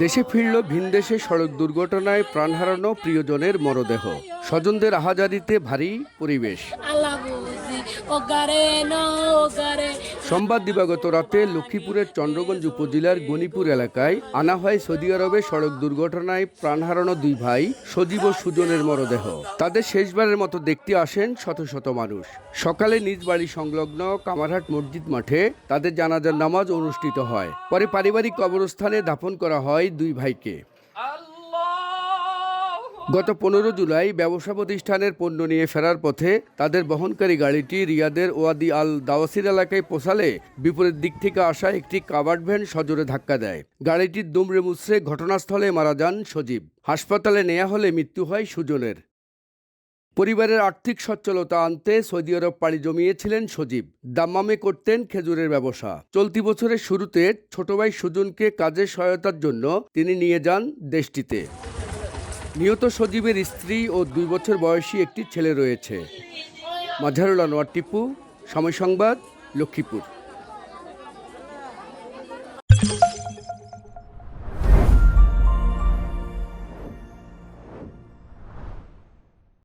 দেশে ফিরল ভিনদেশে সড়ক দুর্ঘটনায় প্রাণ হারানো প্রিয়জনের মরদেহ, স্বজনদের আহাজারিতে ভারী পরিবেশ। সোমবার দিবাগত রাতে লক্ষ্মীপুরের চন্দ্রগঞ্জ উপজেলার গণিপুর এলাকায় আনা হয় সৌদি আরবে সড়ক দুর্ঘটনায় প্রাণ হারানো দুই ভাই সজীব ও সুজনের মরদেহ। তাদের শেষবারের মতো দেখতে আসেন শত শত মানুষ। সকালে নিজ বাড়ি সংলগ্ন কামারহাট মসজিদ মাঠে তাদের জানাজার নামাজ অনুষ্ঠিত হয়। পরে পারিবারিক কবরস্থানে দাফন করা হয় দুই ভাইকে। গত 15 জুলাই ব্যবসা প্রতিষ্ঠানের পণ্য নিয়ে ফেরার পথে তাদের বহনকারী গাড়িটি রিয়াদের ওয়াদি আল দাওয়াসির এলাকায় পৌঁছালে বিপরীত দিক থেকে আসা একটি কাভার্ড ভ্যান সজোরে ধাক্কা দেয়। গাড়িটির দুমড়ে মুচড়ে ঘটনাস্থলে মারা যান সজীব। হাসপাতালে নেওয়া হলে মৃত্যু হয় সুজনের। পরিবারের আর্থিক সচ্ছলতা আনতে সৌদি আরব পাড়ি জমিয়েছিলেন সজীব। দাম্মামে করতেন খেজুরের ব্যবসা। চলতি বছরের শুরুতে ছোট ভাই সুজনকে কাজের সহায়তার জন্য তিনি নিয়ে যান দেশটিতে। নিহত সজীবের স্ত্রী ও 2 বছর বয়সী একটি ছেলে রয়েছে। মাজহারুল আনোয়ার টিপু, সময় সংবাদ, লক্ষ্মীপুর।